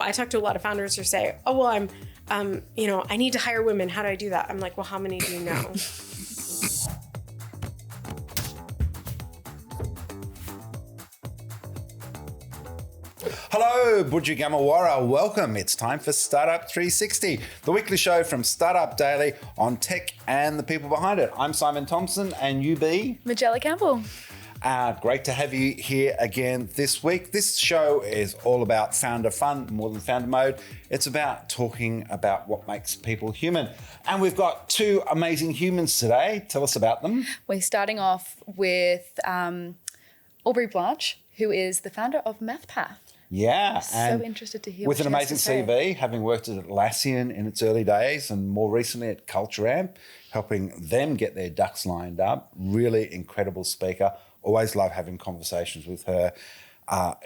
I talk to a lot of founders who say, oh, well, I need to hire women. How do I do that? I'm like, well, how many do you know? Hello, Budgie Gamawara. Welcome. It's time for Startup 360, the weekly show from Startup Daily on tech and the people behind it. I'm Simon Thomsen, and you be? Majella Campbell. Great to have you here again this week. This show is all about founder fun, more than founder mode. It's about talking about what makes people human. And we've got two amazing humans today. Tell us about them. We're starting off with Aubrey Blanche, who is the founder of Mathpath. Yeah. And so interested to hear with what an she has amazing to say. CV, having worked at Atlassian in its early days and more recently at Culture Amp, helping them get their ducks lined up. Really incredible speaker. Always love having conversations with her.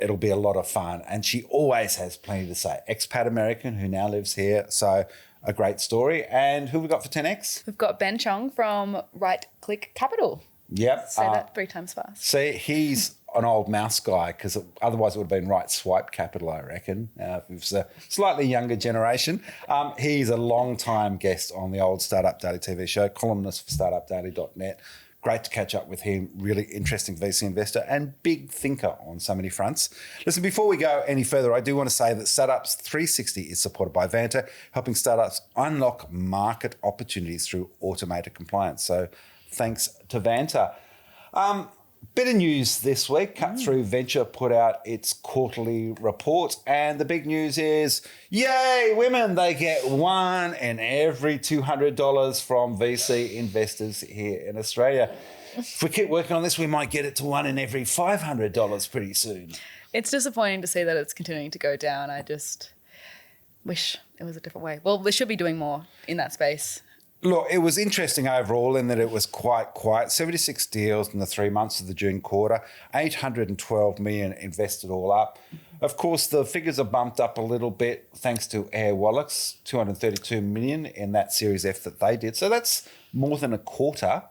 It'll be a lot of fun. And she always has plenty to say. Expat American who now lives here. So a great story. And who have we got for 10X? We've got Ben Chong from Right Click Capital. Yep. Say that 3 times fast. See, he's an old mouse guy because otherwise it would have been Right Swipe Capital, I reckon. If it was a slightly younger generation. He's a long-time guest on the old Startup Daily TV show, columnist for startupdaily.net. Great to catch up with him. Really interesting VC investor and big thinker on so many fronts. Listen, before we go any further, I do want to say that Startups 360 is supported by Vanta, helping startups unlock market opportunities through automated compliance. So thanks to Vanta. Bit of news this week. Cut Through Venture put out its quarterly report, and the big news is, yay, women, they get one in every $200 from VC investors here in Australia. If we keep working on this, we might get it to one in every $500 pretty soon. It's disappointing to see that it's continuing to go down. I just wish it was a different way. Well, they should be doing more in that space. Look, it was interesting overall in that it was quite quiet. 76 deals in the 3 months of the June quarter, 812 million invested all up. Of course, the figures are bumped up a little bit thanks to Airwallex, 232 million in that Series F that they did. So that's more than a quarter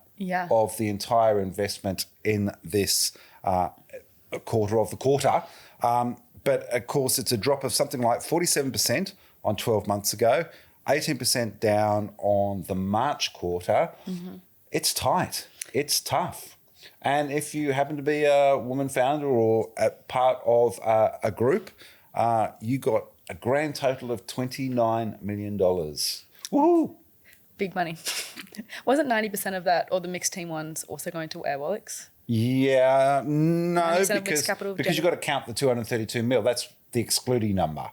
of the entire investment in this quarter of the quarter. But of course, it's a drop of something like 47% on 12 months ago. 18% down on the March quarter. Mm-hmm. It's tight. It's tough. And if you happen to be a woman founder or a part of a group, you got a grand total of $29 million. Woohoo! Big money. Wasn't 90% of that, or the mixed team ones, also going to Airwallex? Yeah, no, because you've got to count the 232 mil. That's the excluding number.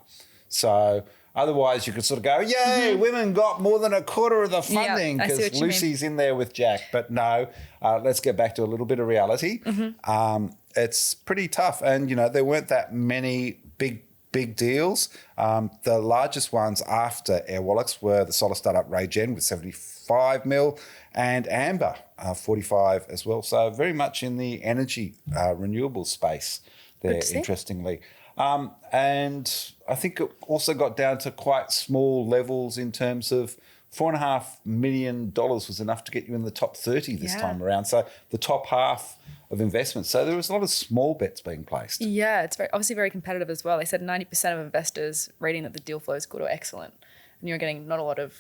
So otherwise, you could sort of go, yay, women got more than a quarter of the funding because Lucy's in there with Jack. But no, let's get back to a little bit of reality. Mm-hmm. It's pretty tough. And, there weren't that many big deals. The largest ones after Airwallex were the solar startup Raygen with 75 mil and Amber, 45 as well. So very much in the energy renewable space there, interestingly. And I think it also got down to quite small levels in terms of $4.5 million was enough to get you in the top 30 this time around. So the top half of investments. So there was a lot of small bets being placed. Yeah, it's obviously very competitive as well. They said 90% of investors rating that the deal flow is good or excellent. And you're getting not a lot of,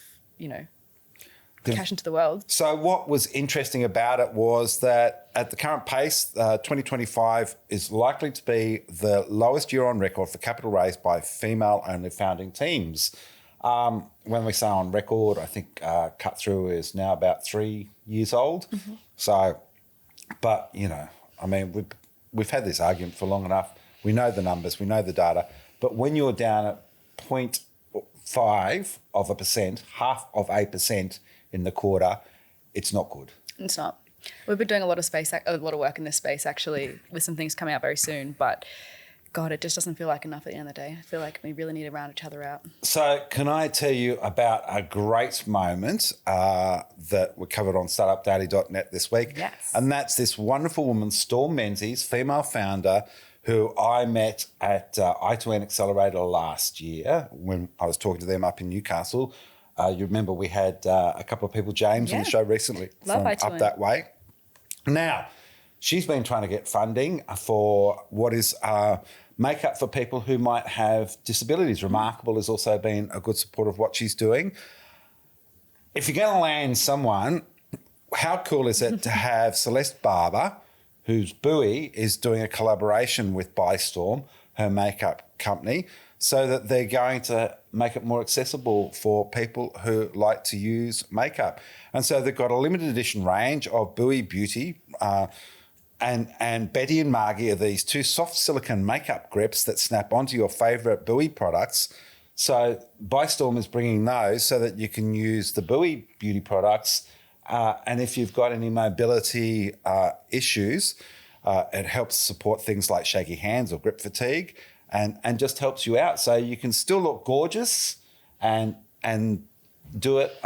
cash into the world. So what was interesting about it was that at the current pace, 2025 is likely to be the lowest year on record for capital raised by female-only founding teams. When we say on record, I think Cut Through is now about 3 years old. Mm-hmm. So, but, we've had this argument for long enough. We know the numbers, we know the data. But when you're down at 0.5%, half of 8%, in the quarter, it's not good. It's not. We've been doing a lot of work in this space actually, with some things coming out very soon. But God, it just doesn't feel like enough at the end of the day. I feel like we really need to round each other out. So can I tell you about a great moment that we covered on startupdaily.net this week? Yes. And that's this wonderful woman, Storm Menzies, female founder, who I met at I2N Accelerator last year when I was talking to them up in Newcastle. You remember we had a couple of people, James, on the show recently from up that way. Now, she's been trying to get funding for what is makeup for people who might have disabilities. Remarkable has also been a good support of what she's doing. If you're going to land someone, how cool is it to have Celeste Barber, whose Bowie is doing a collaboration with Bystorm, her makeup company, so that they're going to make it more accessible for people who like to use makeup. And so they've got a limited edition range of Bowie Beauty, and Betty and Margie are these 2 soft silicone makeup grips that snap onto your favourite Bowie products. So Bystorm is bringing those so that you can use the Bowie Beauty products. And if you've got any mobility issues, it helps support things like shaky hands or grip fatigue, and just helps you out. So you can still look gorgeous and do it.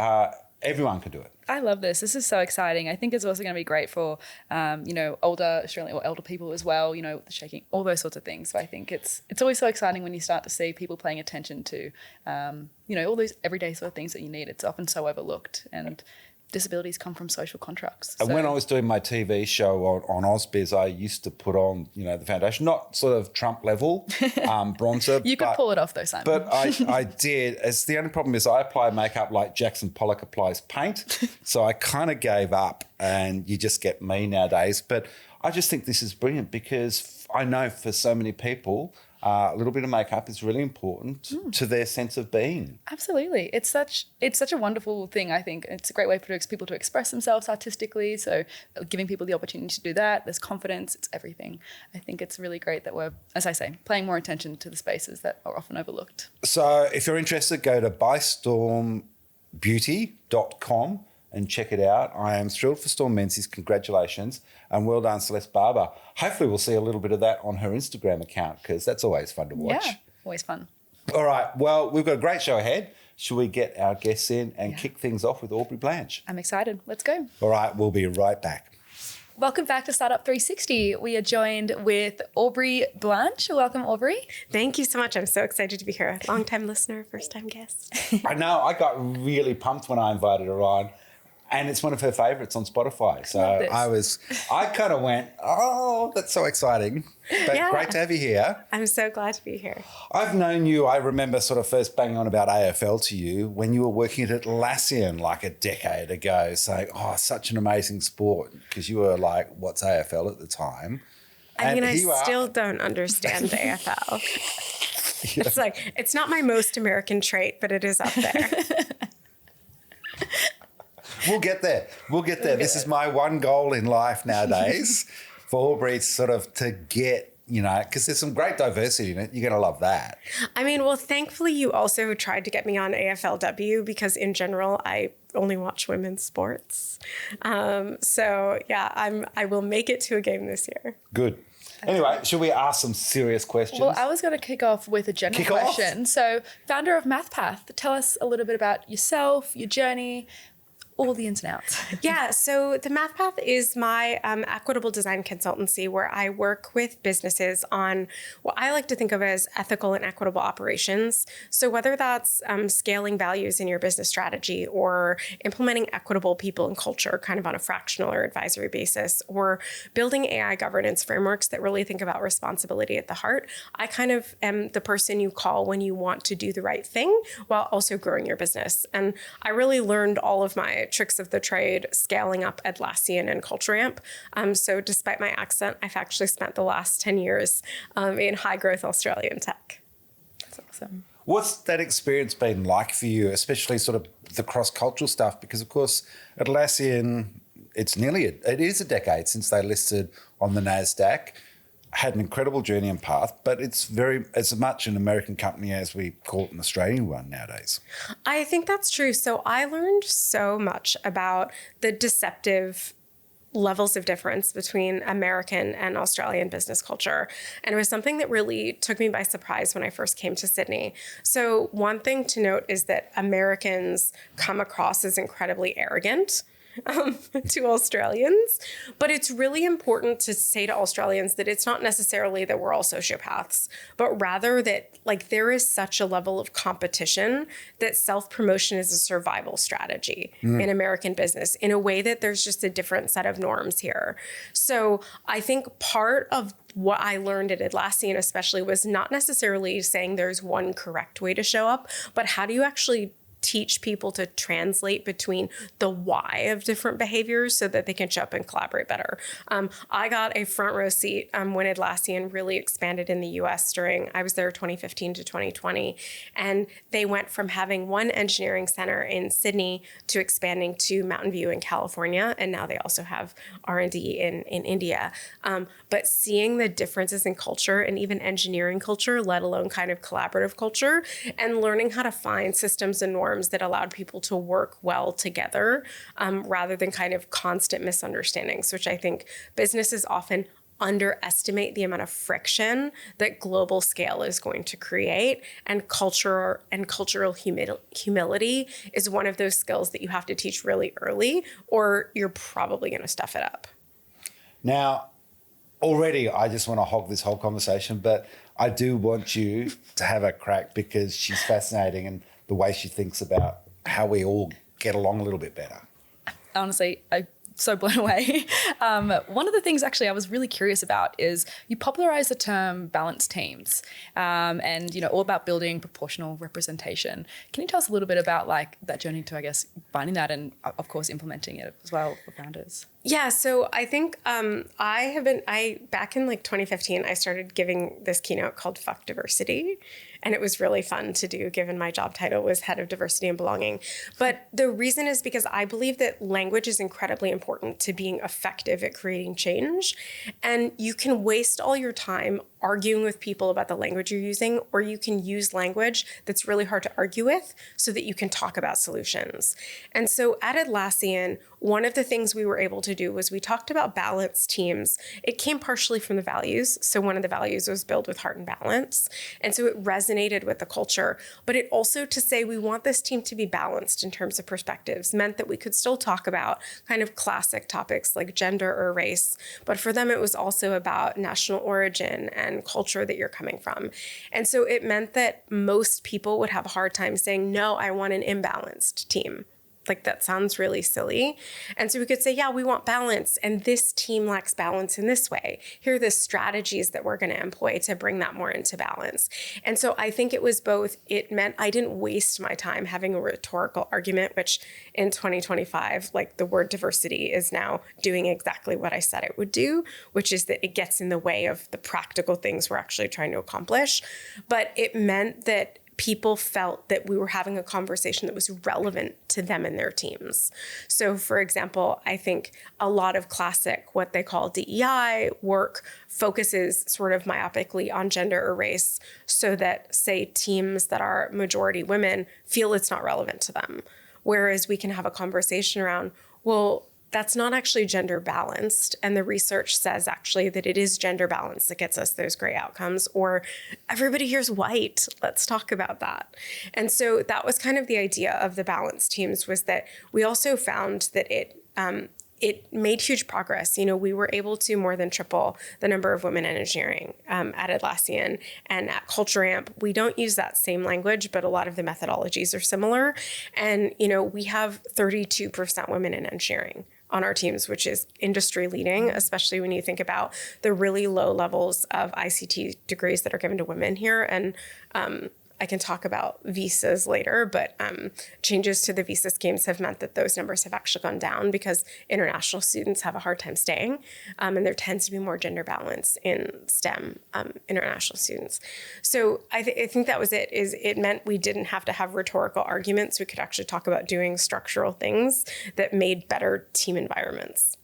Everyone can do it. I love this. This is so exciting. I think it's also going to be great for, older Australian or elder people as well, the shaking, all those sorts of things. So I think it's always so exciting when you start to see people paying attention to, all those everyday sort of things that you need. It's often so overlooked, and disabilities come from social contracts. And when I was doing my TV show on Ausbiz, I used to put on, the foundation, not sort of Trump level bronzer. You could pull it off though, Simon. But I did. As the only problem is I apply makeup like Jackson Pollock applies paint. So I kind of gave up, and you just get me nowadays. But I just think this is brilliant, because I know for so many people, a little bit of makeup is really important to their sense of being. Absolutely. It's such a wonderful thing, I think. It's a great way for people to express themselves artistically. So giving people the opportunity to do that, there's confidence, it's everything. I think it's really great that we're, as I say, paying more attention to the spaces that are often overlooked. So if you're interested, go to bystormbeauty.com and check it out. I am thrilled for Storm Menzies. Congratulations. And well done, Celeste Barber. Hopefully we'll see a little bit of that on her Instagram account, because that's always fun to watch. Yeah, always fun. All right. Well, we've got a great show ahead. Should we get our guests in and kick things off with Aubrey Blanche? I'm excited. Let's go. All right. We'll be right back. Welcome back to Startup 360. We are joined with Aubrey Blanche. Welcome, Aubrey. Thank you so much. I'm so excited to be here. Long-time listener, first-time guest. I know. I got really pumped when I invited her on. And it's one of her favourites on Spotify. So I kind of went, oh, that's so exciting. But great to have you here. I'm so glad to be here. I've known you, I remember sort of first banging on about AFL to you when you were working at Atlassian like a decade ago, saying, oh, such an amazing sport, because you were like, what's AFL at the time? I still don't understand AFL. It's like, it's not my most American trait, but it is up there. We'll get there. This is my one goal in life nowadays, for Aubrey sort of to get, because there's some great diversity in it. You're going to love that. I mean, well, thankfully you also tried to get me on AFLW, because in general, I only watch women's sports. I will make it to a game this year. Good. Anyway, should we ask some serious questions? Well, I was going to kick off with a general question. So, founder of Mathpath, tell us a little bit about yourself, your journey, all the ins and outs. Yeah, so the Mathpath is my equitable design consultancy, where I work with businesses on what I like to think of as ethical and equitable operations. So whether that's scaling values in your business strategy, or implementing equitable people and culture kind of on a fractional or advisory basis, or building AI governance frameworks that really think about responsibility at the heart, I kind of am the person you call when you want to do the right thing while also growing your business. And I really learned all of my tricks of the trade scaling up Atlassian and Culture Amp. So despite my accent, I've actually spent the last 10 years in high growth Australian tech. That's awesome. What's that experience been like for you, especially sort of the cross-cultural stuff? Because of course, Atlassian, it is a decade since they listed on the Nasdaq. Had an incredible journey and path, but it's as much an American company as we call it an Australian one nowadays. I think that's true. So I learned so much about the deceptive levels of difference between American and Australian business culture. And it was something that really took me by surprise when I first came to Sydney. So one thing to note is that Americans come across as incredibly arrogant. to Australians. But it's really important to say to Australians that it's not necessarily that we're all sociopaths, but rather that like there is such a level of competition that self-promotion is a survival strategy in American business in a way that there's just a different set of norms here. So I think part of what I learned at Atlassian especially was not necessarily saying there's one correct way to show up, but how do you actually teach people to translate between the why of different behaviors so that they can show up and collaborate better. I got a front row seat when Atlassian really expanded in the US I was there 2015 to 2020. And they went from having one engineering center in Sydney to expanding to Mountain View in California. And now they also have R&D in India. But seeing the differences in culture and even engineering culture, let alone kind of collaborative culture, and learning how to find systems and norms that allowed people to work well together rather than kind of constant misunderstandings, which I think businesses often underestimate the amount of friction that global scale is going to create. And cultural humility is one of those skills that you have to teach really early, or you're probably going to stuff it up. Now, already I just want to hog this whole conversation, but I do want you to have a crack because she's fascinating and the way she thinks about how we all get along a little bit better. Honestly, I'm so blown away. One of the things actually I was really curious about is you popularized the term balanced teams and, all about building proportional representation. Can you tell us a little bit about like that journey to, I guess, finding that and of course implementing it as well for founders? Yeah, so I think back in like 2015, I started giving this keynote called Fuck Diversity. And it was really fun to do, given my job title was head of diversity and belonging. But the reason is because I believe that language is incredibly important to being effective at creating change. And you can waste all your time arguing with people about the language you're using, or you can use language that's really hard to argue with so that you can talk about solutions. And so at Atlassian, one of the things we were able to do was we talked about balanced teams. It came partially from the values. So one of the values was build with heart and balance. And so it resonated with the culture. But it also to say we want this team to be balanced in terms of perspectives meant that we could still talk about kind of classic topics like gender or race. But for them, it was also about national origin and culture that you're coming from. And so it meant that most people would have a hard time saying, no, I want an imbalanced team. Like that sounds really silly. And so we could say, yeah, we want balance. And this team lacks balance in this way. Here are the strategies that we're going to employ to bring that more into balance. And so I think it was both, it meant I didn't waste my time having a rhetorical argument, which in 2025, like the word diversity is now doing exactly what I said it would do, which is that it gets in the way of the practical things we're actually trying to accomplish. But it meant that people felt that we were having a conversation that was relevant to them and their teams. So for example, I think a lot of classic, what they call DEI work focuses sort of myopically on gender or race so that, say, teams that are majority women feel it's not relevant to them. Whereas we can have a conversation around, well, that's not actually gender balanced. And the research says actually that it is gender balanced that gets us those great outcomes. Or everybody here's white. Let's talk about that. And so that was kind of the idea of the balanced teams, was that we also found that it made huge progress. We were able to more than triple the number of women in engineering at Atlassian and at Culture Amp. We don't use that same language, but a lot of the methodologies are similar. And, we have 32% women in engineering on our teams, which is industry leading, especially when you think about the really low levels of ICT degrees that are given to women here. And I can talk about visas later, but changes to the visa schemes have meant that those numbers have actually gone down because international students have a hard time staying. And there tends to be more gender balance in STEM international students. So I think that was it, is it meant we didn't have to have rhetorical arguments. We could actually talk about doing structural things that made better team environments.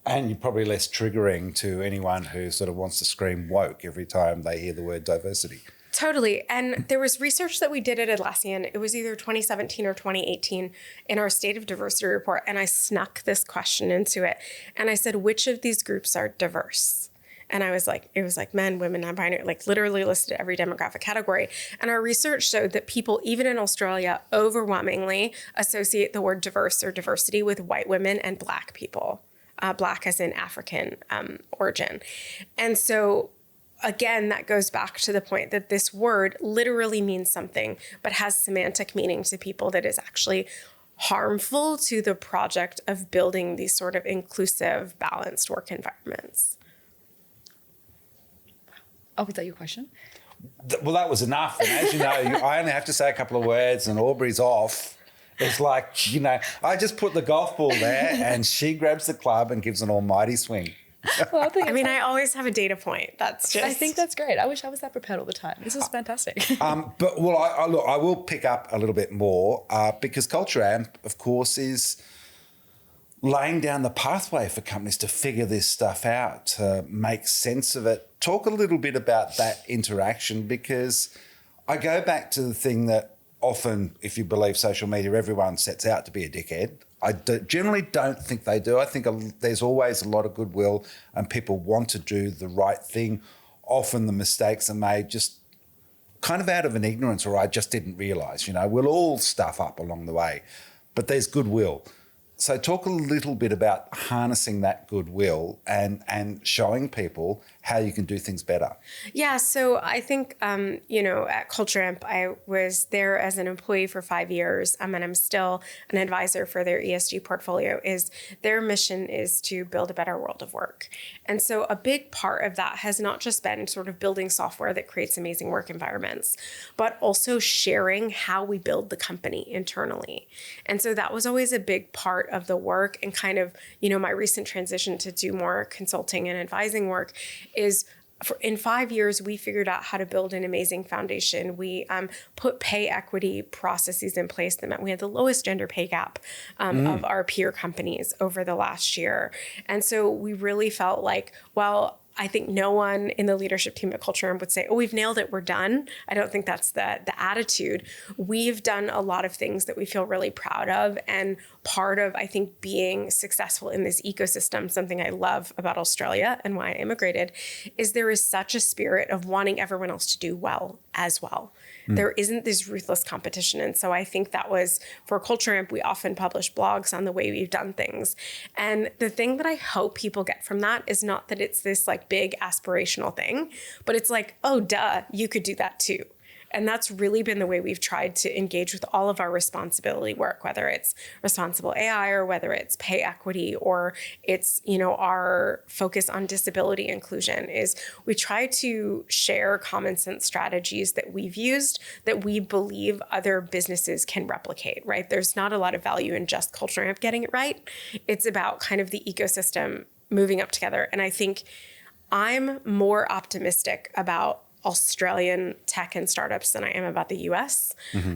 And you're probably less triggering to anyone who sort of wants to scream woke every time they hear the word diversity. Totally. And there was research that we did at Atlassian. It was either 2017 or 2018 in our State of Diversity report. And I snuck this question into it. And I said, which of these groups are diverse? And I was like, it was like men, women, non-binary, like literally listed every demographic category. And our research showed that people, even in Australia, overwhelmingly associate the word diverse or diversity with white women and Black people, Black as in African origin. And so again, that goes back to the point that this word literally means something, but has semantic meaning to people that is actually harmful to the project of building these sort of inclusive, balanced work environments. Oh, was that your question? Well, that was enough. And as you know, I only have to say a couple of words and Aubrey's off. It's like, you know, I just put the golf ball there and she grabs the club and gives an almighty swing. Well, I always have a data point. That's just. I think that's great. I wish I was that prepared all the time. This is fantastic. But well, I will pick up a little bit more because Culture Amp, of course, is laying down the pathway for companies to figure this stuff out, to make sense of it. Talk a little bit about that interaction, because I go back to the thing that often, if you believe social media, everyone sets out to be a dickhead. I generally don't think they do. I think there's always a lot of goodwill and people want to do the right thing. Often the mistakes are made just kind of out of an ignorance, or I just didn't realise. You know, we'll all stuff up along the way, but there's goodwill. So talk a little bit about harnessing that goodwill and showing people how you can do things better. Yeah, so I think, at Culture Amp, I was there as an employee for 5 years, and I'm still an advisor for their ESG portfolio. Is their mission is to build a better world of work. And so a big part of that has not just been sort of building software that creates amazing work environments, but also sharing how we build the company internally. And so that was always a big part of the work, and kind of, my recent transition to do more consulting and advising work is in 5 years, we figured out how to build an amazing foundation. We put pay equity processes in place that meant we had the lowest gender pay gap of our peer companies over the last year. And so we really felt like, well, I think no one in the leadership team at Culture Amp would say, oh, we've nailed it, we're done. I don't think that's the attitude. We've done a lot of things that we feel really proud of. And part of, I think, being successful in this ecosystem, something I love about Australia and why I immigrated, is there is such a spirit of wanting everyone else to do well as well. There isn't this ruthless competition. And so I think that was, for Culture Amp, we often publish blogs on the way we've done things. And the thing that I hope people get from that is not that it's this like big aspirational thing, but it's like, oh, duh, you could do that too. And that's really been the way we've tried to engage with all of our responsibility work, whether it's responsible AI or whether it's pay equity or it's, our focus on disability inclusion, is we try to share common sense strategies that we've used that we believe other businesses can replicate, right? There's not a lot of value in just Culture Amp getting it right. It's about kind of the ecosystem moving up together. And I think I'm more optimistic about Australian tech and startups than I am about the US.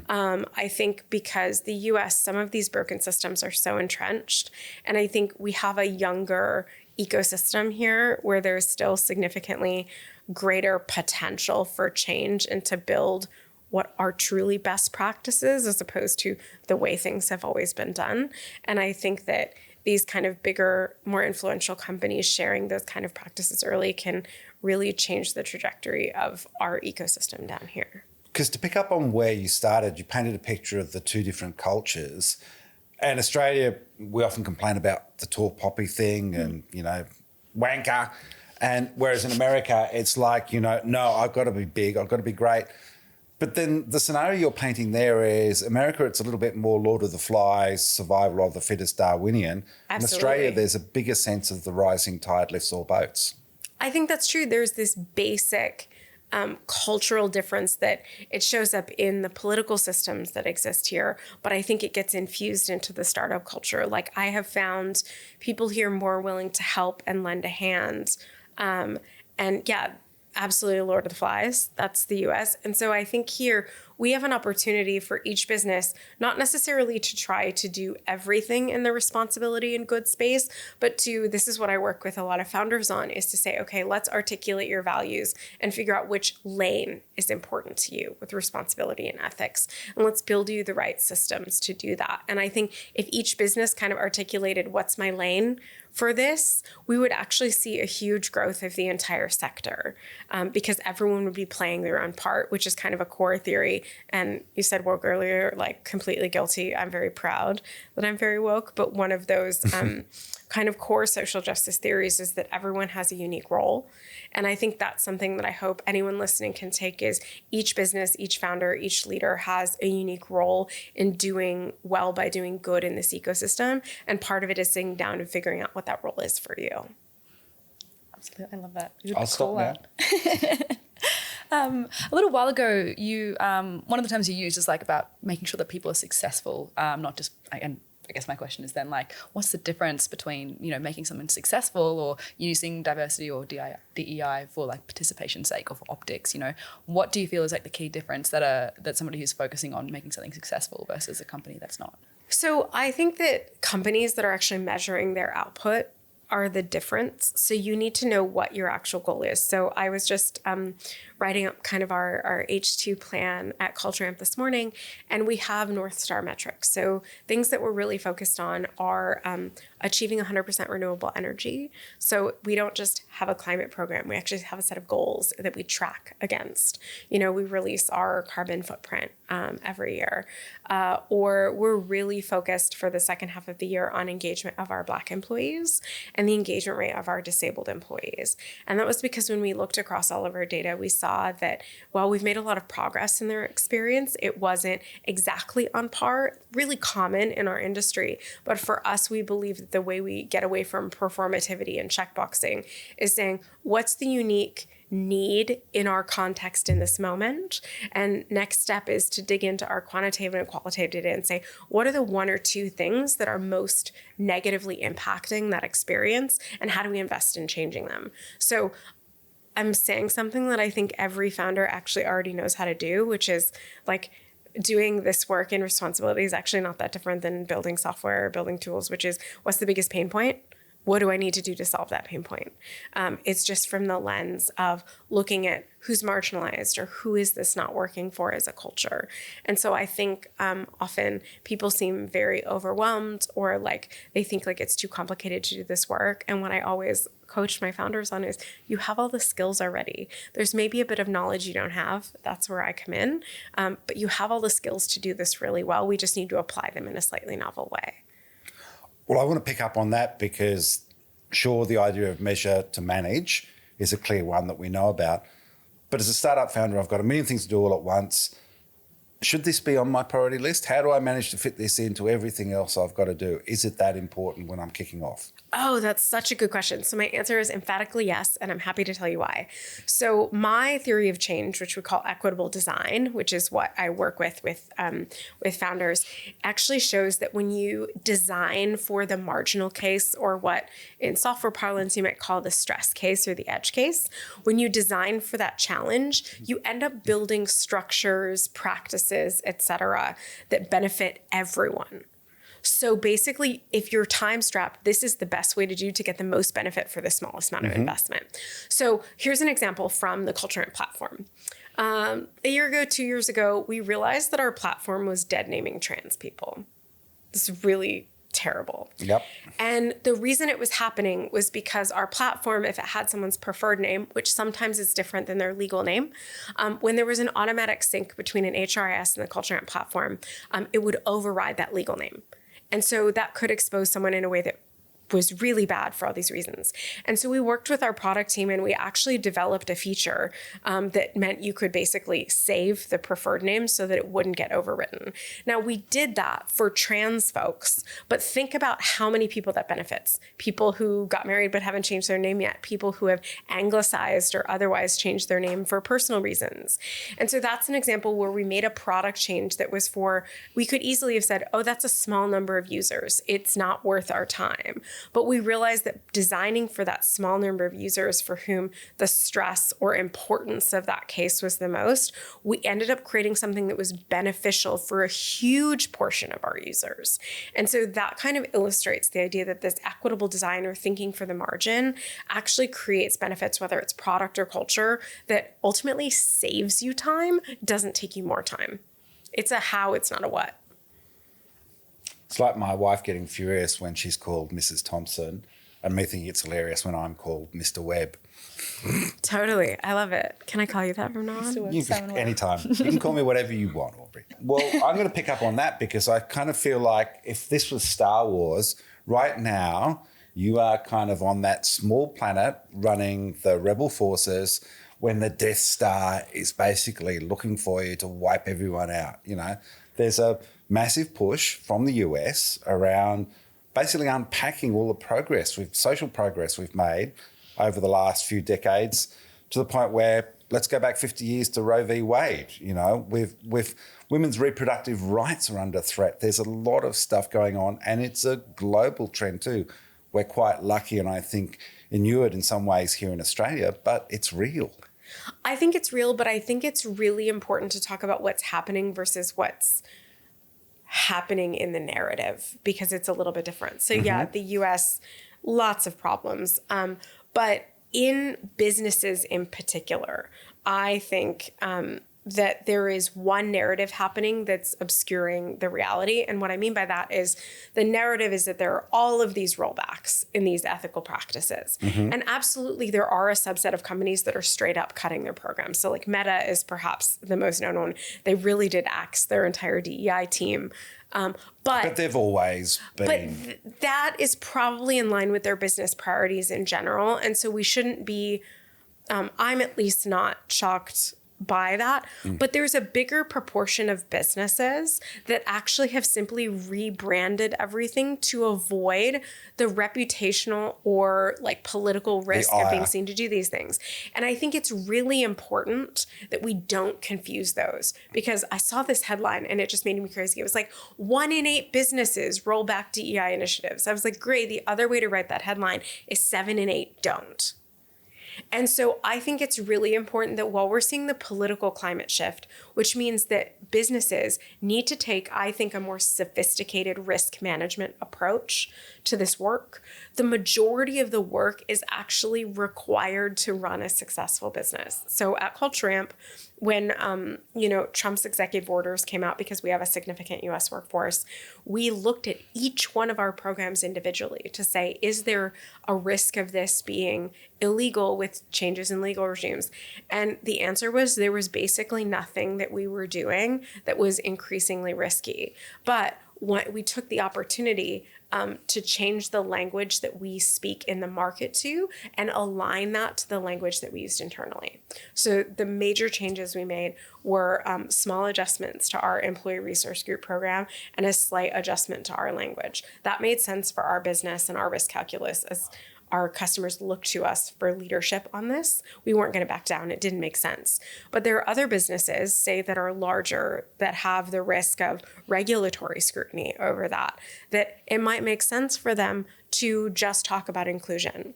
I think because the US, some of these broken systems are so entrenched. And I think we have a younger ecosystem here where there's still significantly greater potential for change and to build what are truly best practices as opposed to the way things have always been done. And I think that these kind of bigger, more influential companies sharing those kind of practices early can really change the trajectory of our ecosystem down here. Because to pick up on where you started, you painted a picture of the two different cultures. And Australia, we often complain about the tall poppy thing and, wanker. And whereas in America, it's like, no, I've got to be big, I've got to be great. But then the scenario you're painting there is America, it's a little bit more Lord of the Flies, survival of the fittest, Darwinian. Absolutely. In Australia, there's a bigger sense of the rising tide lifts all boats. I think that's true. There's this basic cultural difference that it shows up in the political systems that exist here, but I think it gets infused into the startup culture. Like, I have found people here more willing to help and lend a hand. And yeah, absolutely Lord of the Flies. That's the US. And so I think here we have an opportunity for each business, not necessarily to try to do everything in the responsibility and good space, but this is what I work with a lot of founders on, is to say, okay, let's articulate your values and figure out which lane is important to you with responsibility and ethics. And let's build you the right systems to do that. And I think if each business kind of articulated what's my lane for this, we would actually see a huge growth of the entire sector, because everyone would be playing their own part, which is kind of a core theory. And you said woke earlier, like completely guilty. I'm very proud that I'm very woke, but one of those kind of core social justice theories is that everyone has a unique role. And I think that's something that I hope anyone listening can take, is each business, each founder, each leader has a unique role in doing well by doing good in this ecosystem. And part of it is sitting down and figuring out what that role is for you. Absolutely. I love that. I'll stop now. A little while ago, you one of the terms you used is like about making sure that people are successful, not just, and I guess my question is then, like, what's the difference between, making something successful or using diversity or DEI for like participation's sake or for optics? What do you feel is like the key difference that somebody who's focusing on making something successful versus a company that's not? So I think that companies that are actually measuring their output are the difference. So you need to know what your actual goal is. So I was just writing up kind of our H2 plan at Culture Amp this morning, and we have North Star metrics. So things that we're really focused on are achieving 100% renewable energy. So we don't just have a climate program. We actually have a set of goals that we track against. We release our carbon footprint every year. Or we're really focused for the second half of the year on engagement of our Black employees and the engagement rate of our disabled employees. And that was because when we looked across all of our data, we saw that while we've made a lot of progress in their experience, it wasn't exactly on par, really common in our industry. But for us, we believe that the way we get away from performativity and checkboxing is saying, what's the unique need in our context in this moment? And next step is to dig into our quantitative and qualitative data and say, what are the one or two things that are most negatively impacting that experience, and how do we invest in changing them? So I'm saying something that I think every founder actually already knows how to do, which is like doing this work in responsibility is actually not that different than building software or building tools, which is, what's the biggest pain point? What do I need to do to solve that pain point? It's just from the lens of looking at who's marginalized or who is this not working for as a culture. And so I think often people seem very overwhelmed, or like they think like it's too complicated to do this work. And what I always coach my founders on is, you have all the skills already. There's maybe a bit of knowledge you don't have. That's where I come in. But you have all the skills to do this really well. We just need to apply them in a slightly novel way. Well, I want to pick up on that because, sure, the idea of measure to manage is a clear one that we know about. But as a startup founder, I've got a million things to do all at once. Should this be on my priority list? How do I manage to fit this into everything else I've got to do? Is it that important when I'm kicking off? Oh, that's such a good question. So my answer is emphatically yes, and I'm happy to tell you why. So my theory of change, which we call equitable design, which is what I work with founders, actually shows that when you design for the marginal case, or what in software parlance you might call the stress case or the edge case, when you design for that challenge, you end up building structures, practices, etc., that benefit everyone. So basically, if you're time strapped, this is the best way to get the most benefit for the smallest amount of investment. So here's an example from the Culture Amp platform. A year ago, 2 years ago, we realized that our platform was dead naming trans people. This is really terrible. Yep. And the reason it was happening was because our platform, if it had someone's preferred name, which sometimes is different than their legal name, when there was an automatic sync between an HRIS and the Culture Amp platform, it would override that legal name. And so that could expose someone in a way that was really bad for all these reasons. And so we worked with our product team, and we actually developed a feature that meant you could basically save the preferred name so that it wouldn't get overwritten. Now, we did that for trans folks, but think about how many people that benefits. People who got married but haven't changed their name yet. People who have anglicized or otherwise changed their name for personal reasons. And so that's an example where we made a product change that was we could easily have said, oh, that's a small number of users. It's not worth our time. But we realized that designing for that small number of users for whom the stress or importance of that case was the most, we ended up creating something that was beneficial for a huge portion of our users. And so that kind of illustrates the idea that this equitable design or thinking for the margin actually creates benefits, whether it's product or culture, that ultimately saves you time, doesn't take you more time. It's a how, it's not a what. It's like my wife getting furious when she's called Mrs. Thomsen and me thinking it's hilarious when I'm called Mr. Webb. Totally. I love it. Can I call you that from now on? Anytime. You can call me whatever you want, Aubrey. Well, I'm going to pick up on that because I kind of feel like if this was Star Wars, right now you are kind of on that small planet running the rebel forces when the Death Star is basically looking for you to wipe everyone out. You know, there's a massive push from the US around basically unpacking all the social progress we've made over the last few decades to the point where let's go back 50 years to Roe v. Wade. You know, with women's reproductive rights are under threat. There's a lot of stuff going on, and it's a global trend too. We're quite lucky, and I think inured in some ways here in Australia, but it's real. I think it's real, but I think it's really important to talk about what's happening versus what's happening in the narrative, because it's a little bit different. So yeah, the US, lots of problems. But in businesses in particular, I think that there is one narrative happening that's obscuring the reality. And what I mean by that is the narrative is that there are all of these rollbacks in these ethical practices. And absolutely, there are a subset of companies that are straight up cutting their programs. So like Meta is perhaps the most known one. They really did axe their entire DEI team. But they've always been. But that is probably in line with their business priorities in general. And so we shouldn't be, I'm at least not shocked by that. But there's a bigger proportion of businesses that actually have simply rebranded everything to avoid the reputational or like political risk of being seen to do these things. And I think it's really important that we don't confuse those, because I saw this headline and it just made me crazy. It was like 1 in 8 businesses roll back DEI initiatives. I was like, great. The other way to write that headline is 7 in 8 don't. And so I think it's really important that while we're seeing the political climate shift, which means that businesses need to take, I think, a more sophisticated risk management approach to this work, the majority of the work is actually required to run a successful business. So at Culture Amp, when Trump's executive orders came out, because we have a significant US workforce, we looked at each one of our programs individually to say, is there a risk of this being illegal with changes in legal regimes? And the answer was there was basically nothing that we were doing that was increasingly risky. But we took the opportunity to change the language that we speak in the market to and align that to the language that we used internally. So the major changes we made were small adjustments to our employee resource group program and a slight adjustment to our language. That made sense for our business and our risk calculus as our customers looked to us for leadership on this. We weren't going to back down. It didn't make sense. But there are other businesses, say, that are larger, that have the risk of regulatory scrutiny over that it might make sense for them to just talk about inclusion.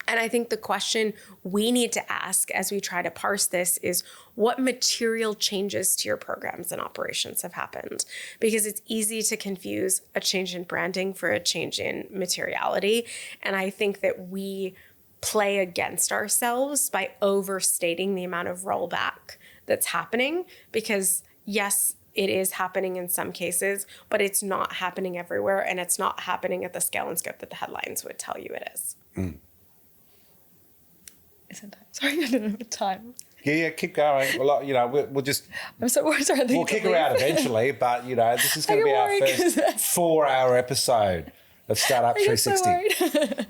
And I think the question we need to ask as we try to parse this is, what material changes to your programs and operations have happened? Because it's easy to confuse a change in branding for a change in materiality. And I think that we play against ourselves by overstating the amount of rollback that's happening, because yes, it is happening in some cases, but it's not happening everywhere, and it's not happening at the scale and scope that the headlines would tell you it is. Isn't time? Sorry, I don't know time. Yeah, keep going. Well, we'll just. I'm so worried. Sorry, we'll kick her out eventually, but this is going to be our first 4-hour episode of Startup 360. So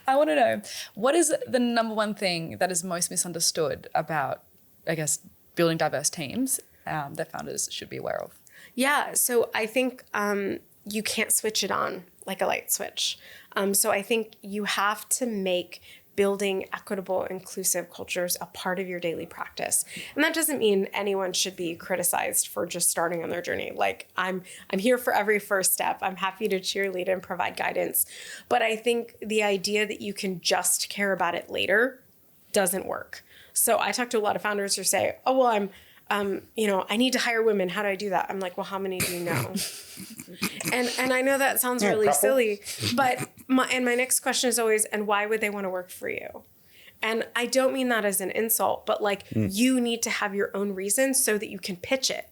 I want to know, what is the number one thing that is most misunderstood about, I guess, building diverse teams that founders should be aware of? Yeah, so I think you can't switch it on like a light switch. So I think you have to make building equitable, inclusive cultures a part of your daily practice. And that doesn't mean anyone should be criticized for just starting on their journey. Like I'm here for every first step. I'm happy to cheerlead and provide guidance. But I think the idea that you can just care about it later doesn't work. So I talk to a lot of founders who say, oh, well, I need to hire women. How do I do that? I'm like, well, how many do you know? and I know that sounds really silly, but my next question is always, and why would they want to work for you? And I don't mean that as an insult, but like you need to have your own reasons so that you can pitch it.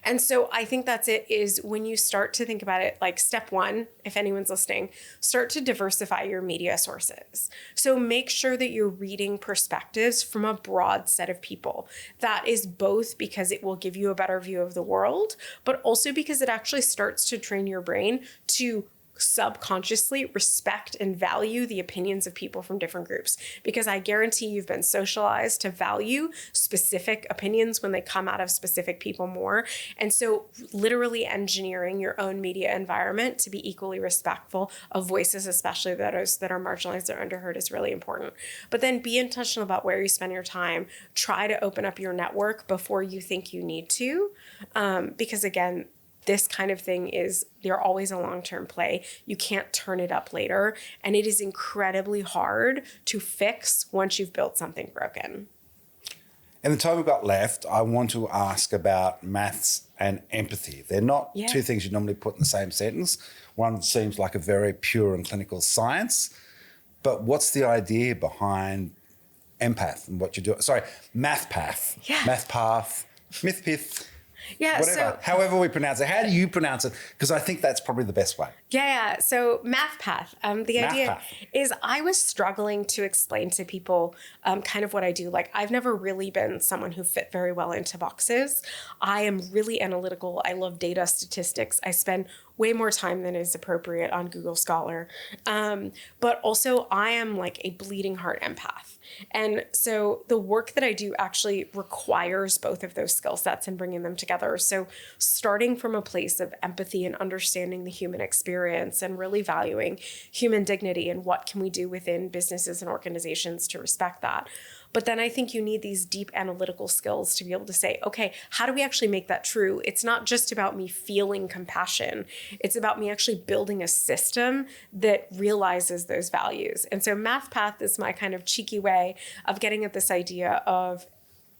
And so I think that's it, is when you start to think about it, like step one, if anyone's listening, start to diversify your media sources. So make sure that you're reading perspectives from a broad set of people. That is both because it will give you a better view of the world, but also because it actually starts to train your brain to subconsciously respect and value the opinions of people from different groups, because I guarantee you've been socialized to value specific opinions when they come out of specific people more. And so literally engineering your own media environment to be equally respectful of voices, especially that are marginalized or underheard, is really important. But then be intentional about where you spend your time. Try to open up your network before you think you need to, because again, this kind of thing they're always a long-term play. You can't turn it up later. And it is incredibly hard to fix once you've built something broken. In the time we've got left, I want to ask about maths and empathy. They're not two things you normally put in the same sentence. One seems like a very pure and clinical science, but what's the idea behind empath and what you do? Sorry, Mathpath. Yeah. Mathpath, Mythpith. Yeah, whatever, however we pronounce it. How do you pronounce it? Because I think that's probably the best way. Yeah. So Mathpath. The idea is I was struggling to explain to people kind of what I do. Like I've never really been someone who fit very well into boxes. I am really analytical. I love data, statistics. I spend way more time than is appropriate on Google Scholar. But also I am like a bleeding heart empath. And so the work that I do actually requires both of those skill sets and bringing them together. So starting from a place of empathy and understanding the human experience and really valuing human dignity and what can we do within businesses and organizations to respect that. But then I think you need these deep analytical skills to be able to say, okay, how do we actually make that true? It's not just about me feeling compassion. It's about me actually building a system that realizes those values. And so Mathpath is my kind of cheeky way of getting at this idea of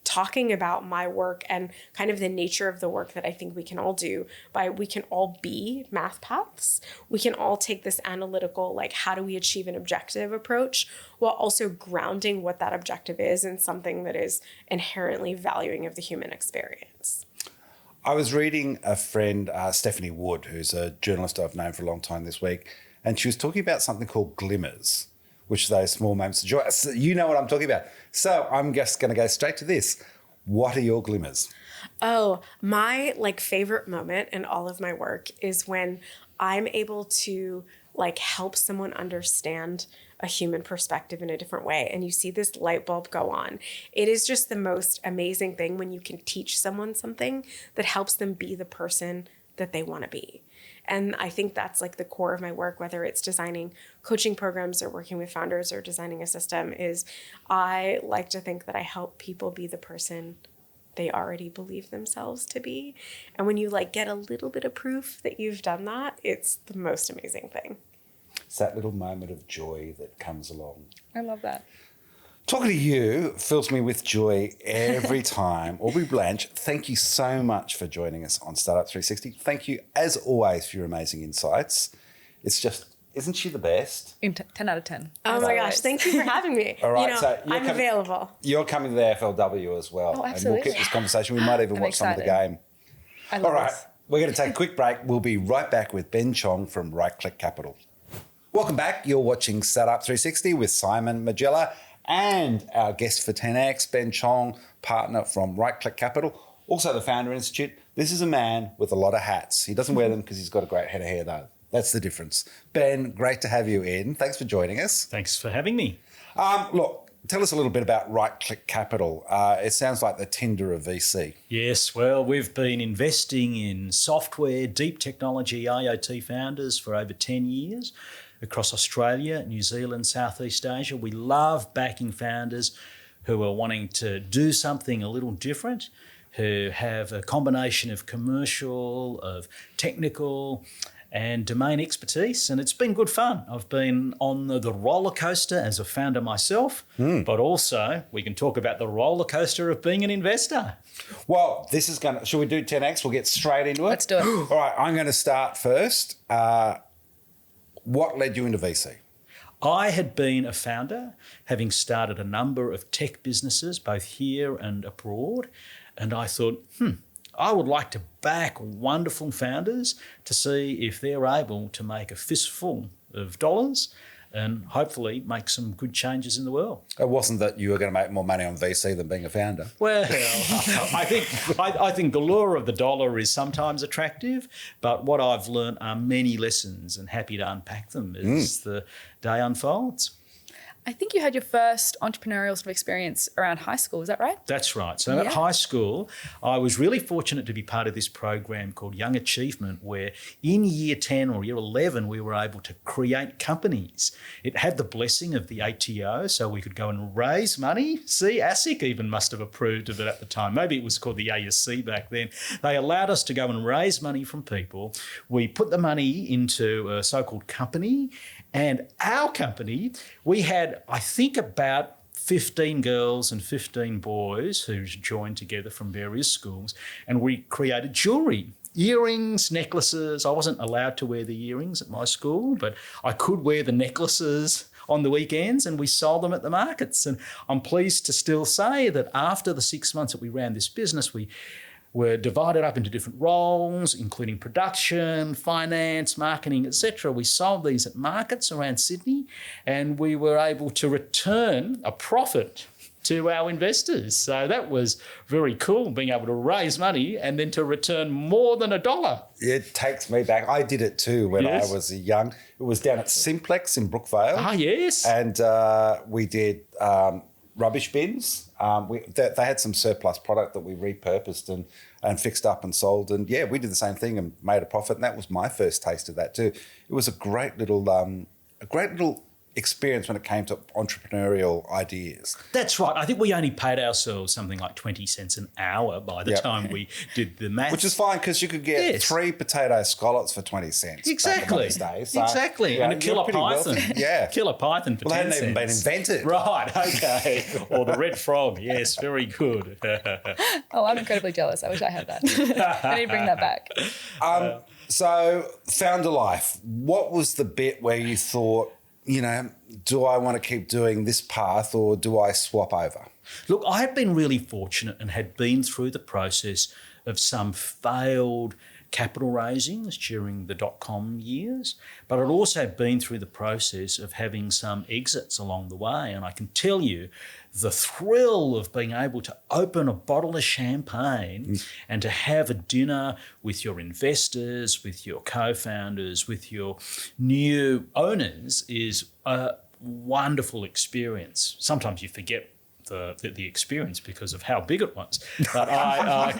talking about my work and kind of the nature of the work that I think we can all do. We can all be math paths. We can all take this analytical, like how do we achieve an objective approach, while also grounding what that objective is in something that is inherently valuing of the human experience. I was reading a friend, Stephanie Wood, who's a journalist I've known for a long time this week, and she was talking about something called glimmers, which are those small moments of joy. So you know what I'm talking about. So I'm just going to go straight to this. What are your glimmers? Oh, my favorite moment in all of my work is when I'm able to help someone understand a human perspective in a different way. And you see this light bulb go on. It is just the most amazing thing when you can teach someone something that helps them be the person that they want to be. And I think that's the core of my work, whether it's designing coaching programs or working with founders or designing a system, is I like to think that I help people be the person they already believe themselves to be. And when you get a little bit of proof that you've done that, it's the most amazing thing. It's that little moment of joy that comes along. I love that. Talking to you fills me with joy every time. Aubrey Blanche, thank you so much for joining us on Startup 360. Thank you, as always, for your amazing insights. It's just, isn't she the best? 10 out of 10. Oh my gosh, thank you for having me. All right, so I'm available. You're coming to the AFLW as well. Oh, absolutely. And we'll keep this conversation. We might even watch some of the game. I love All right, this. we're going to take a quick break. We'll be right back with Ben Chong from Right Click Capital. Welcome back. You're watching Startup 360 with Simon Majella and our guest for 10X, Ben Chong, partner from Right Click Capital, also the Founder Institute. This is a man with a lot of hats. He doesn't wear them because he's got a great head of hair, though. That's the difference. Ben, great to have you in. Thanks for joining us. Thanks for having me. Look, tell us a little bit about Right Click Capital. It sounds like the Tinder of VC. Yes, well, we've been investing in software, deep technology, IoT founders for over 10 years. across Australia, New Zealand, Southeast Asia. We love backing founders who are wanting to do something a little different, who have a combination of commercial, of technical and domain expertise, and it's been good fun. I've been on the roller coaster as a founder myself, but also we can talk about the roller coaster of being an investor. Well, this is going to... Should we do 10X? We'll get straight into it. Let's do it. All right, I'm going to start first. What led you into VC? I had been a founder, having started a number of tech businesses, both here and abroad, and I thought, I would like to back wonderful founders to see if they're able to make a fistful of dollars and hopefully make some good changes in the world. It wasn't that you were going to make more money on VC than being a founder. Well, I think the lure of the dollar is sometimes attractive, but what I've learned are many lessons, and happy to unpack them as the day unfolds. I think you had your first entrepreneurial sort of experience around high school. Is that right? That's right. So at high school, I was really fortunate to be part of this program called Young Achievement, where in year 10 or year 11, we were able to create companies. It had the blessing of the ATO, so we could go and raise money. See, ASIC even must have approved of it at the time. Maybe it was called the ASC back then. They allowed us to go and raise money from people. We put the money into a so-called company, and our company, we had, I think, about 15 girls and 15 boys who joined together from various schools, and we created jewellery, earrings, necklaces. I wasn't allowed to wear the earrings at my school, but I could wear the necklaces on the weekends, and we sold them at the markets. And I'm pleased to still say that after the 6 months that we ran this business, we were divided up into different roles, including production, finance, marketing, etc. We sold these at markets around Sydney, and we were able to return a profit to our investors. So that was very cool, being able to raise money and then to return more than $1. It takes me back. I did it too when I was young. It was down at Simplex in Brookvale. Ah, yes. And we did rubbish bins. They had some surplus product that we repurposed and fixed up and sold. And yeah, we did the same thing and made a profit. And that was my first taste of that too. It was a great little experience when it came to entrepreneurial ideas. That's right. I think we only paid ourselves something like 20 cents an hour by the time we did the maths. Which is fine because you could get 3 potato scallops for 20 cents. Exactly. Back in those days. So, exactly. And a killer python. Killer python for 10 cents. Well, they hadn't even been invented. Right. Okay. Or the red frog. Yes. Very good. Oh, I'm incredibly jealous. I wish I had that. I need to bring that back. So, founder life. What was the bit where you thought, do I want to keep doing this path or do I swap over? Look, I had been really fortunate and had been through the process of some failed capital raisings during the dot-com years, but I'd also been through the process of having some exits along the way. And I can tell you the thrill of being able to open a bottle of champagne and to have a dinner with your investors, with your co-founders, with your new owners is a wonderful experience. Sometimes you forget the experience because of how big it was. But I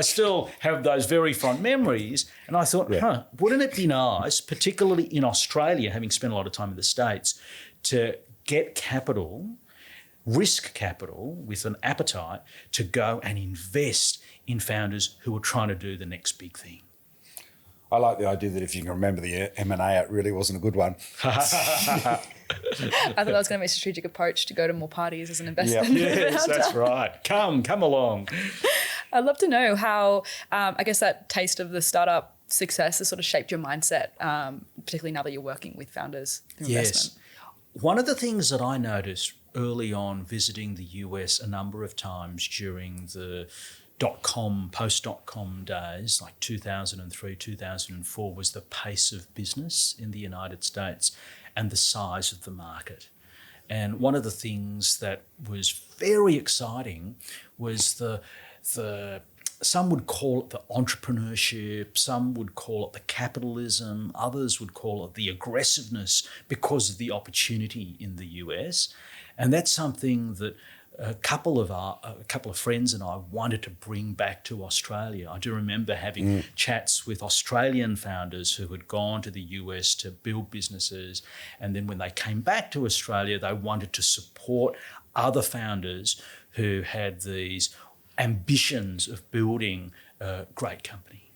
still have those very fond memories. And I thought, wouldn't it be nice, particularly in Australia, having spent a lot of time in the States, to get capital, risk capital with an appetite to go and invest in founders who are trying to do the next big thing. I like the idea that if you can remember the M&A, it really wasn't a good one. I thought that was going to be a strategic approach to go to more parties as an investor. Yes, that's right. Come along. I'd love to know how, I guess, that taste of the startup success has sort of shaped your mindset, particularly now that you're working with founders through investment. One of the things that I noticed early on visiting the US a number of times during the .com, post-.com days, like 2003, 2004, was the pace of business in the United States and the size of the market. And one of the things that was very exciting was the some would call it the entrepreneurship, some would call it the capitalism, others would call it the aggressiveness because of the opportunity in the US. And that's something that a couple of friends and I wanted to bring back to Australia. I do remember having chats with Australian founders who had gone to the US to build businesses, and then when they came back to Australia, they wanted to support other founders who had these ambitions of building a great company.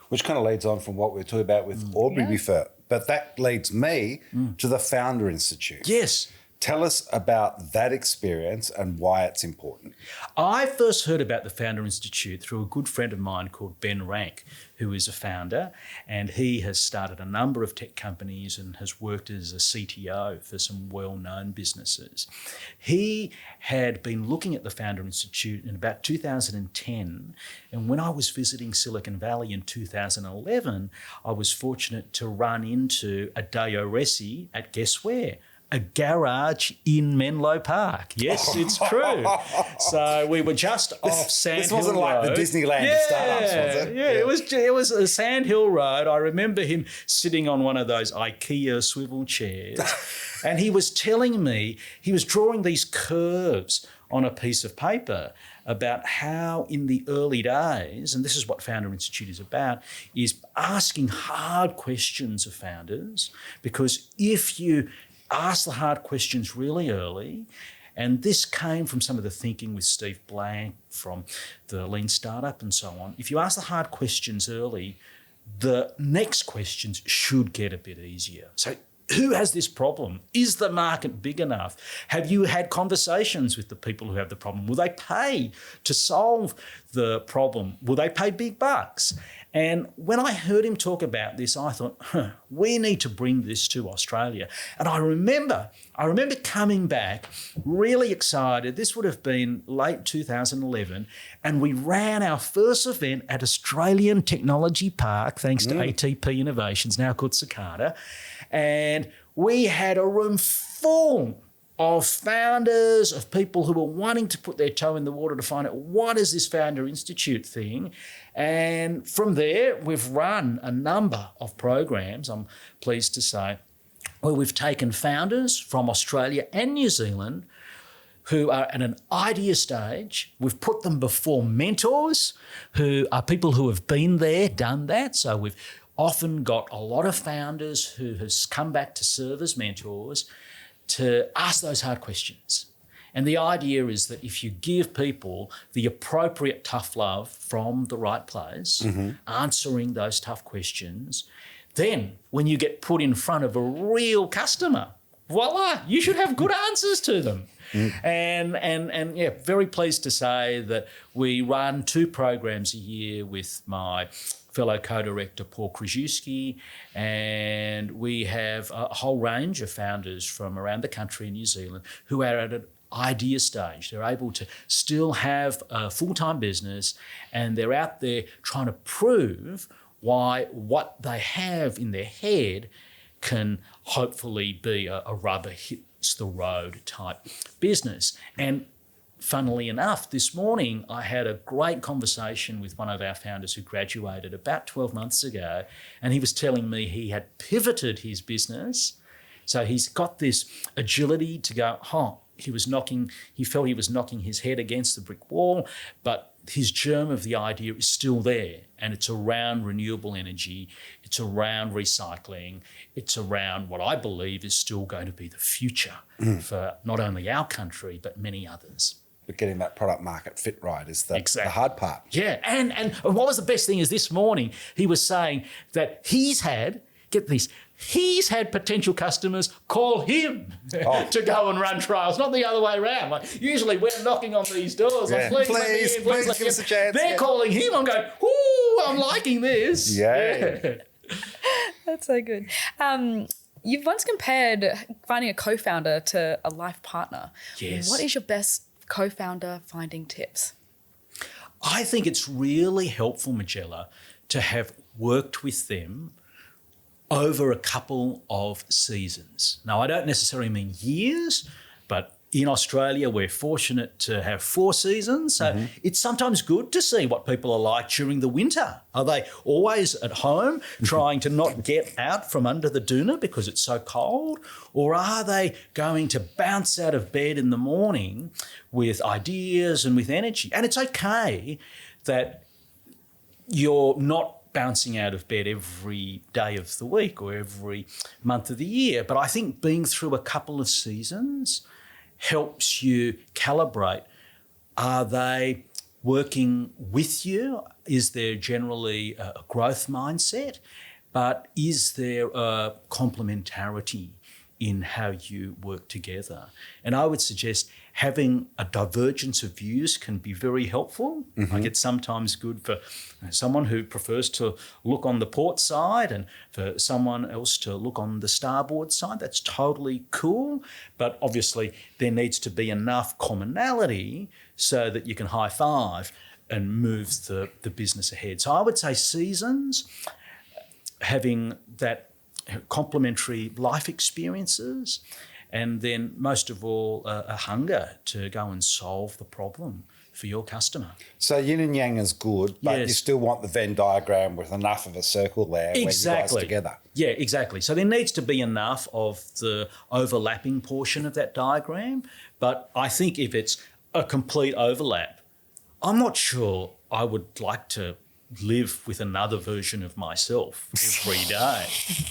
Which kind of leads on from what we were talking about with Aubrey before. But that leads me to the Founder Institute. Yes. Tell us about that experience and why it's important. I first heard about the Founder Institute through a good friend of mine called Ben Rank, who is a founder, and he has started a number of tech companies and has worked as a CTO for some well-known businesses. He had been looking at the Founder Institute in about 2010, and when I was visiting Silicon Valley in 2011, I was fortunate to run into a Deo Resi at guess where? A garage in Menlo Park. Yes, it's true. So we were just off Sand Hill Road. This wasn't like the Disneyland of startups, was it? Yeah, it was a Sand Hill Road. I remember him sitting on one of those IKEA swivel chairs, and he was telling me, he was drawing these curves on a piece of paper about how in the early days, and this is what Founder Institute is about, is asking hard questions of founders, because if you ask the hard questions really early, and this came from some of the thinking with Steve Blank from the Lean Startup and so on. If you ask the hard questions early, the next questions should get a bit easier. So who has this problem? Is the market big enough? Have you had conversations with the people who have the problem? Will they pay to solve the problem? Will they pay big bucks? And when I heard him talk about this, I thought, we need to bring this to Australia. And I remember coming back really excited. This would have been late 2011, and we ran our first event at Australian Technology Park, thanks to ATP Innovations, now called Cicada. And we had a room full of founders, of people who were wanting to put their toe in the water to find out what is this Founder Institute thing. And from there, we've run a number of programs, I'm pleased to say, where we've taken founders from Australia and New Zealand who are at an idea stage. We've put them before mentors who are people who have been there, done that. So we've often got a lot of founders who has come back to serve as mentors to ask those hard questions. And the idea is that if you give people the appropriate tough love from the right place, answering those tough questions, then when you get put in front of a real customer, voila, you should have good answers to them. And yeah, very pleased to say that we run 2 programs a year with my fellow co-director Paul Krzyzewski, and we have a whole range of founders from around the country in New Zealand who are at an idea stage. They're able to still have a full-time business, and they're out there trying to prove why what they have in their head can hopefully be a rubber hits the road type business. And funnily enough, this morning I had a great conversation with one of our founders who graduated about 12 months ago, and he was telling me he had pivoted his business. So he's got this agility to go, he felt he was knocking his head against the brick wall, but his germ of the idea is still there, and it's around renewable energy, it's around recycling, it's around what I believe is still going to be the future for not only our country, but many others. But getting that product market fit right is the hard part. Yeah, and what was the best thing is this morning he was saying that he's had potential customers call him to go and run trials, not the other way around. Like, usually we're knocking on these doors, like, please give us a chance. They're calling him, I'm going, ooh, I'm liking this. Yeah. That's so good. You've once compared finding a co-founder to a life partner. Yes. What is your best co-founder finding tips? I think it's really helpful, Majella, to have worked with them over a couple of seasons. Now, I don't necessarily mean years, but in Australia, we're fortunate to have 4 seasons. So it's sometimes good to see what people are like during the winter. Are they always at home trying to not get out from under the doona because it's so cold? Or are they going to bounce out of bed in the morning with ideas and with energy? And it's okay that you're not bouncing out of bed every day of the week or every month of the year. But I think being through a couple of seasons helps you calibrate. Are they working with you? Is there generally a growth mindset? But is there a complementarity in how you work together? And I would suggest having a divergence of views can be very helpful. Like it's sometimes good for someone who prefers to look on the port side and for someone else to look on the starboard side. That's totally cool. But obviously there needs to be enough commonality so that you can high five and move the business ahead. So I would say seasons, having that complementary life experiences, and then most of all, a hunger to go and solve the problem for your customer. So yin and yang is good, but you still want the Venn diagram with enough of a circle there where you guys together. Yeah, exactly. So there needs to be enough of the overlapping portion of that diagram, but I think if it's a complete overlap, I'm not sure I would like to live with another version of myself every day.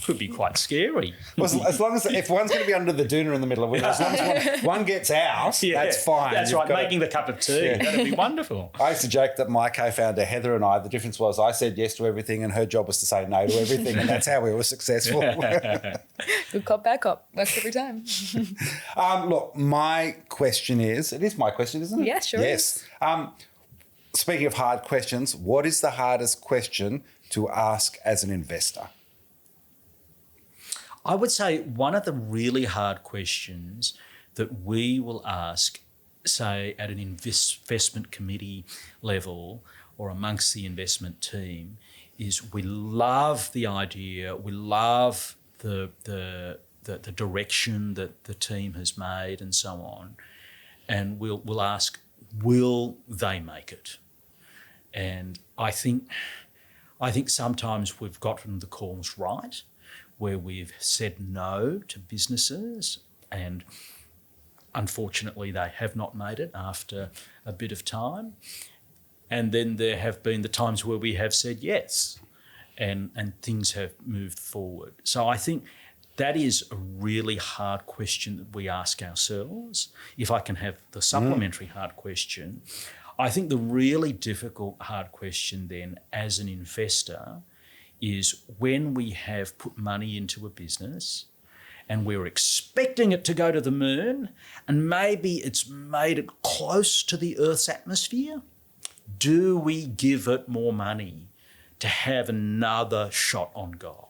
Could be quite scary. Well, as long as if one's going to be under the doona in the middle of winter, as long as one gets out, that's fine. That's right, making the cup of tea. That'd be wonderful. I used to joke that my co-founder Heather and I, the difference was I said yes to everything and her job was to say no to everything, and that's how we were successful. Good cop, bad cop. Works every time. Look, my question is, it is my question, isn't it? Yeah, sure. Yes. Speaking of hard questions, what is the hardest question to ask as an investor? I would say one of the really hard questions that we will ask, say, at an investment committee level or amongst the investment team is we love the idea, we love the direction that the team has made and so on, and we'll ask, will they make it? And I think sometimes we've gotten the calls right, where we've said no to businesses and unfortunately they have not made it after a bit of time. And then there have been the times where we have said yes and things have moved forward. So I think that is a really hard question that we ask ourselves. If I can have the supplementary hard question, I think the really difficult hard question then as an investor is when we have put money into a business and we're expecting it to go to the moon and maybe it's made it close to the Earth's atmosphere, do we give it more money to have another shot on goal?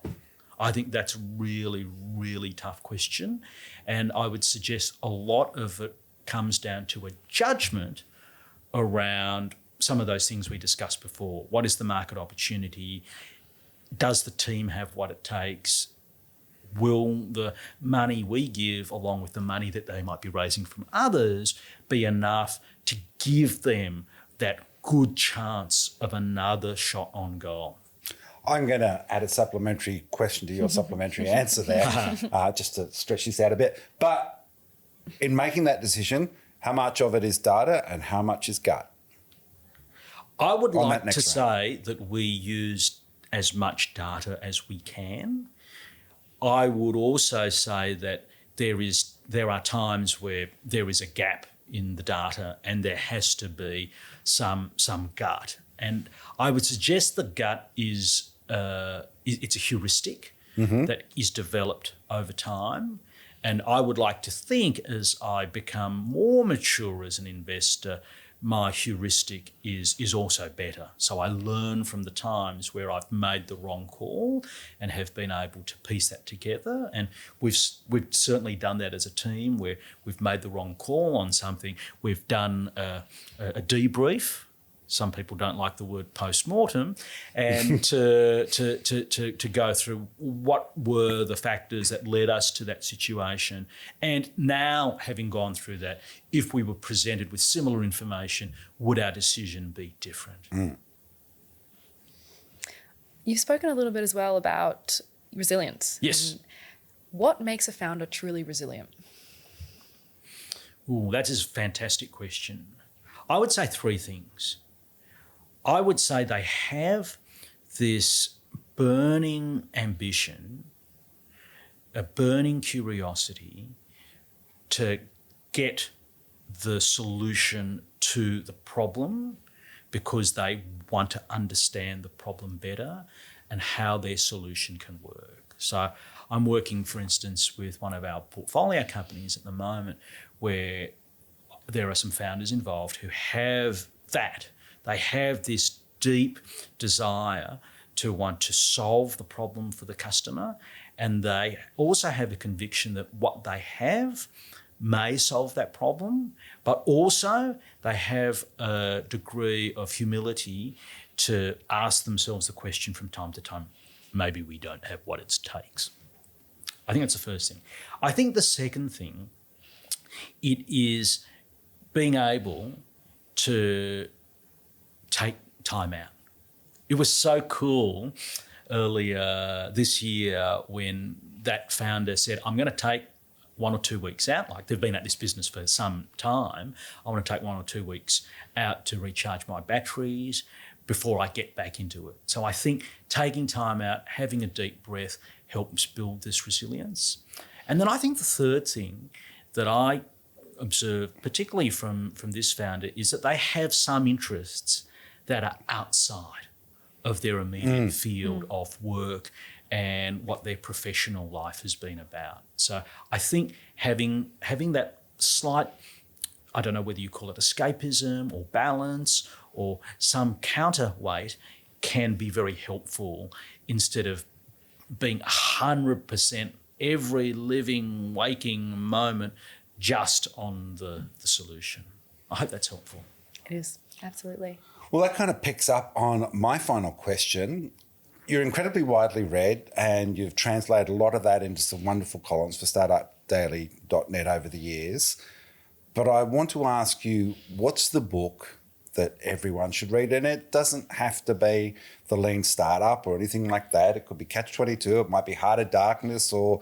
I think that's a really, really tough question. And I would suggest a lot of it comes down to a judgment around some of those things we discussed before. What is the market opportunity? Does the team have what it takes? Will the money we give, along with the money that they might be raising from others, be enough to give them that good chance of another shot on goal? I'm going to add a supplementary question to your supplementary answer there, just to stretch this out a bit. But in making that decision, how much of it is data and how much is gut? I would like to say that we use as much data as we can. I would also say that there are times where there is a gap in the data and there has to be some gut. And I would suggest the gut is it's a heuristic that is developed over time. And I would like to think as I become more mature as an investor, my heuristic is also better. So I learn from the times where I've made the wrong call and have been able to piece that together. And we've certainly done that as a team where we've made the wrong call on something. We've done a debrief some people don't like the word post-mortem, and to go through what were the factors that led us to that situation. And now, having gone through that, if we were presented with similar information, would our decision be different? Mm. You've spoken a little bit as well about resilience. Yes. And what makes a founder truly resilient? Ooh, that is a fantastic question. I would say three things. I would say they have this burning ambition, a burning curiosity to get the solution to the problem because they want to understand the problem better and how their solution can work. So I'm working, for instance, with one of our portfolio companies at the moment where there are some founders involved who have that. They have this deep desire to want to solve the problem for the customer, and they also have a conviction that what they have may solve that problem, but also they have a degree of humility to ask themselves the question from time to time, maybe we don't have what it takes. I think that's the first thing. I think the second thing, it is being able to take time out. It was so cool earlier this year when that founder said, I'm going to take 1 or 2 weeks out. Like, they've been at this business for some time. I want to take 1 or 2 weeks out to recharge my batteries before I get back into it. So I think taking time out, having a deep breath helps build this resilience. And then I think the third thing that I observe, particularly from this founder, is that they have some interests that are outside of their immediate field of work and what their professional life has been about. So I think having that slight, I don't know whether you call it escapism or balance or some counterweight, can be very helpful instead of being 100% every living, waking moment just on the solution. I hope that's helpful. It is, absolutely. Well, that kind of picks up on my final question. You're incredibly widely read and you've translated a lot of that into some wonderful columns for startupdaily.net over the years. But I want to ask you, what's the book that everyone should read? And it doesn't have to be The Lean Startup or anything like that. It could be Catch-22. It might be Heart of Darkness or,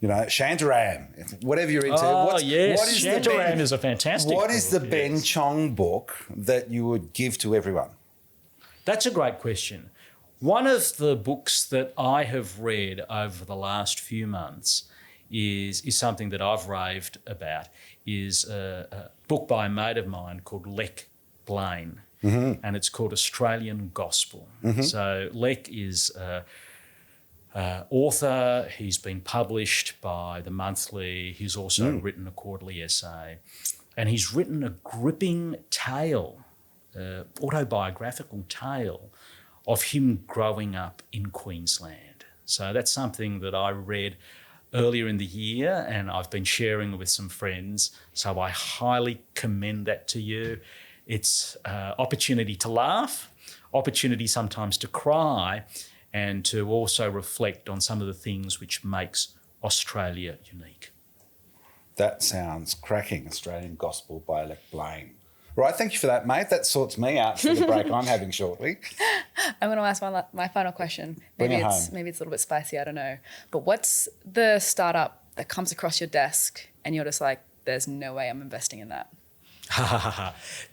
Shantaram, whatever you're into. Yes, Shantaram is a fantastic book. What is the Ben Chong book that you would give to everyone? That's a great question. One of the books that I have read over the last few months is something that I've raved about, is a book by a mate of mine called Lek Blaine, and it's called Australian Gospel. So Lek is author. He's been published by The Monthly. He's also written a quarterly essay, and he's written a gripping tale, autobiographical tale of him growing up in Queensland. So that's something that I read earlier in the year and I've been sharing with some friends. So I highly commend that to you. It's opportunity to laugh, opportunity sometimes to cry, and to also reflect on some of the things which makes Australia unique. That sounds cracking. Australian Gospel by Lek Blaine. Right, thank you for that, mate. That sorts me out for the break I'm having shortly. I'm going to ask my final question. Maybe it's a little bit spicy, I don't know. But what's the startup that comes across your desk and you're just like, there's no way I'm investing in that?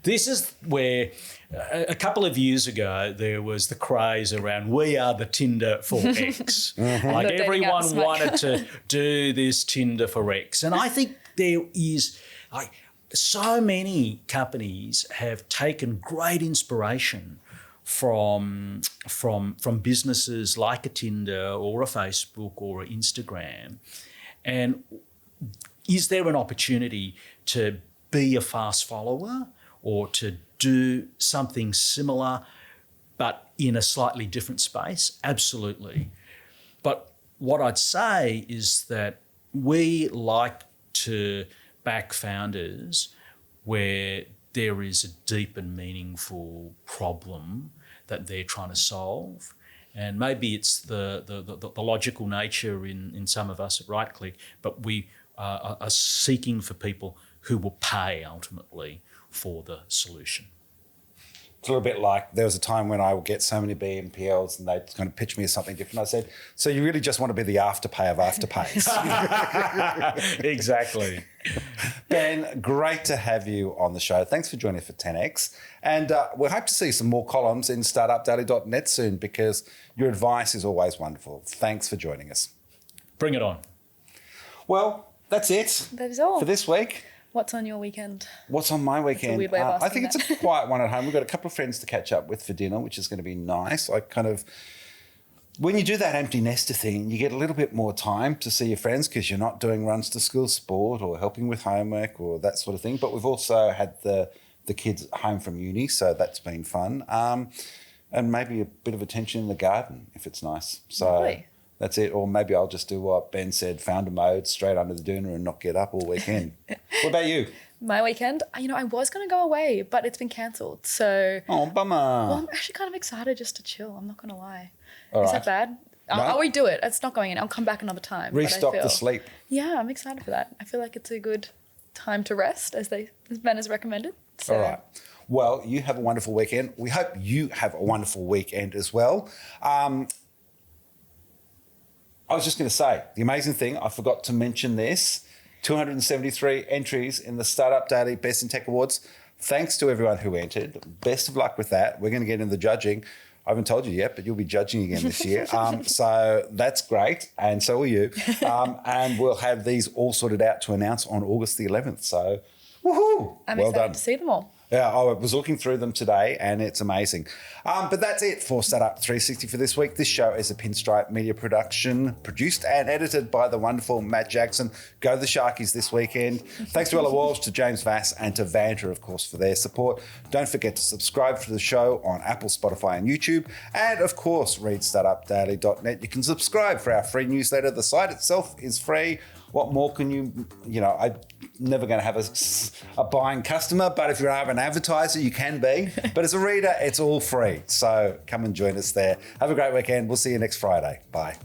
This is where a couple of years ago there was the craze around we are the Tinder for X. Like everyone wanted to do this Tinder for X. And I think there is so many companies have taken great inspiration from businesses like a Tinder or a Facebook or an Instagram. And is there an opportunity to be a fast follower or to do something similar but in a slightly different space? Absolutely. But what I'd say is that we like to back founders where there is a deep and meaningful problem that they're trying to solve. And maybe it's the logical nature in some of us at Right Click, but we are seeking for people who will pay ultimately for the solution. It's a little bit like there was a time when I would get so many BNPLs and they'd kind of pitch me as something different. I said, so you really just want to be the afterpay of afterpays. Exactly. Ben, great to have you on the show. Thanks for joining for 10X. And we hope to see some more columns in startupdaily.net soon because your advice is always wonderful. Thanks for joining us. Bring it on. Well, that's it. That is all. For this week. What's on your weekend? What's on my weekend? That's a weird way of asking I think that. it's a quiet one at home. We've got a couple of friends to catch up with for dinner, which is going to be nice. When you do that empty nester thing, you get a little bit more time to see your friends because you're not doing runs to school sport or helping with homework or that sort of thing. But we've also had the kids home from uni, so that's been fun. And maybe a bit of attention in the garden if it's nice. So Really? That's it. Or maybe I'll just do what Ben said, founder mode, straight under the doona and not get up all weekend. What about you? My weekend, I was going to go away, but it's been cancelled. So, Oh, bummer. well, I'm actually kind of excited just to chill. I'm not going to lie. All Is right. that bad? No. I'll redo it. It's not going in. I'll come back another time. but I Restock the feel- sleep. Yeah, I'm excited for that. I feel like it's a good time to rest, as Ben has recommended. So, All right. Well, you have a wonderful weekend. We hope you have a wonderful weekend as well. I was just going to say, the amazing thing, I forgot to mention this, 273 entries in the Startup Daily Best in Tech Awards. Thanks to everyone who entered. Best of luck with that. We're going to get into the judging. I haven't told you yet, but you'll be judging again this year. So that's great. And so will you. And we'll have these all sorted out to announce on August the 11th. So, woohoo! I'm well excited done. to see them all. Yeah, I was looking through them today and it's amazing. But that's it for Startup 360 for this week. This show is a Pinstripe Media production, produced and edited by the wonderful Matt Jackson. Go the Sharkies this weekend. Thanks to Ella Walsh, to James Vass and to Vanta, of course, for their support. Don't forget to subscribe to the show on Apple, Spotify and YouTube. And, of course, read startupdaily.net. You can subscribe for our free newsletter. The site itself is free. What more can I'm never going to have a buying customer, but if you have an advertiser, you can be. But as a reader, it's all free. So come and join us there. Have a great weekend. We'll see you next Friday. Bye.